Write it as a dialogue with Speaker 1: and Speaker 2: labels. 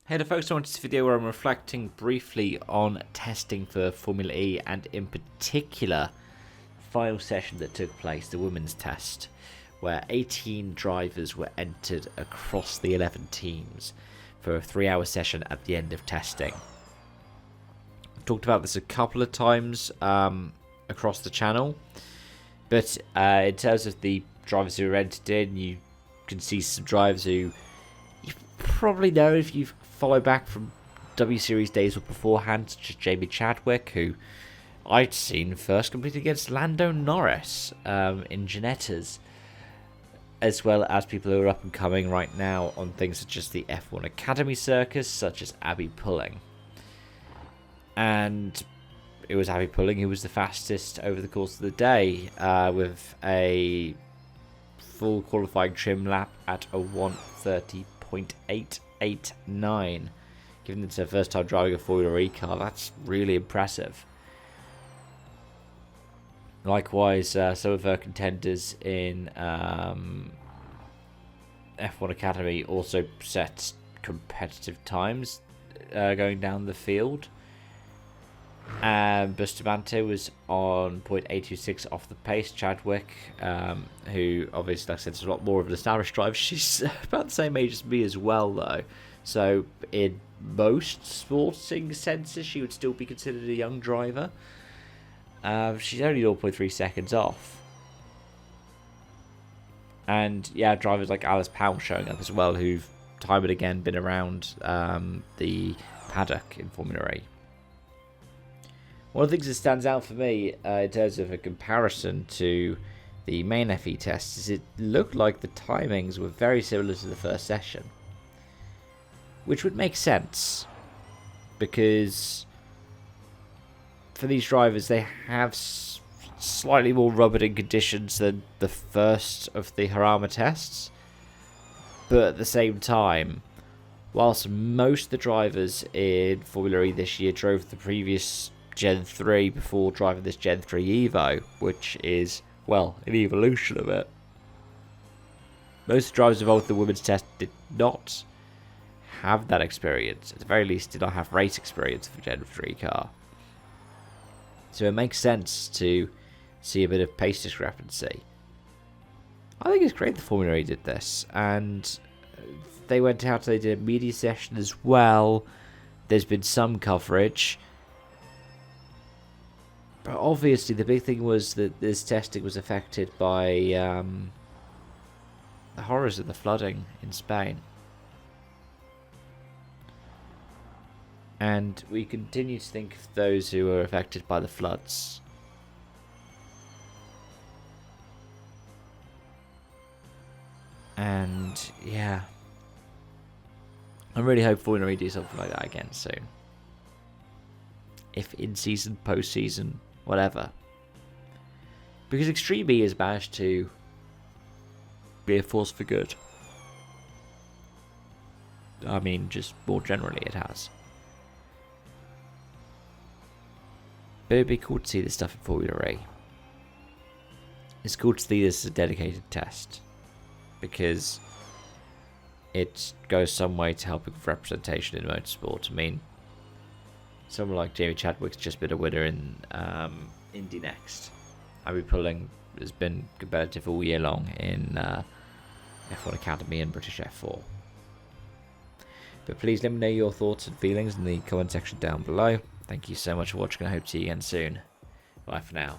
Speaker 1: Hey there folks, I want this video where I'm reflecting briefly on testing for Formula E and in particular the final session that took place, the women's test, where 18 drivers were entered across the 11 teams for a 3-hour session at the end of testing. I've talked about this a couple of times across the channel, but in terms of the drivers who were entered in, you can see some drivers who you probably know if you've followed back from W Series days or beforehand, such as Jamie Chadwick, who I'd seen first compete against Lando Norris in Ginettas, as well as people who are up and coming right now on things such as the F1 Academy circus, such as Abby Pulling. And it was Abby Pulling who was the fastest over the course of the day, with a full qualifying trim lap at a 1:30.889. Given it's her first time driving a Formula E car, that's really impressive. Likewise, some of her contenders in F1 Academy also set competitive times going down the field. Bustamante was on 0.826 off the pace. Chadwick, who obviously, like I said, is a lot more of an established driver. She's about the same age as me as well, though. So in most sporting senses, she would still be considered a young driver. She's only 0.3 seconds off. And yeah, drivers like Alice Powell showing up as well, who've time and again been around the paddock in Formula E. One of the things that stands out for me in terms of a comparison to the main FE test is it looked like the timings were very similar to the first session. Which would make sense, because for these drivers they have slightly more rubbered conditions than the first of the Harama tests. But at the same time, whilst most of the drivers in Formula E this year drove the previous Gen 3 before driving this Gen 3 Evo, which is, well, an evolution of it. Most drivers involved in the women's test did not have that experience. At the very least, did not have race experience of a Gen 3 car. So it makes sense to see a bit of pace discrepancy. I think it's great the Formula E did this, and they went out, they did a media session as well. There's been some coverage. But obviously, the big thing was that this testing was affected by the horrors of the flooding in Spain. And we continue to think of those who were affected by the floods. And yeah, I really hope Formula E do something like that again soon. If in season, post season, whatever. Because Extreme E has managed to be a force for good. I mean, just more generally it has. But it'd be cool to see this stuff in Formula E. It's cool to see this as a dedicated test, because it goes some way to helping with representation in motorsport. I mean, someone like Jamie Chadwick's just been a winner in Indy Next. Abby Pulling has been competitive all year long in F1 Academy and British F4. But please let me know your thoughts and feelings in the comment section down below. Thank you so much for watching. I hope to see you again soon. Bye for now.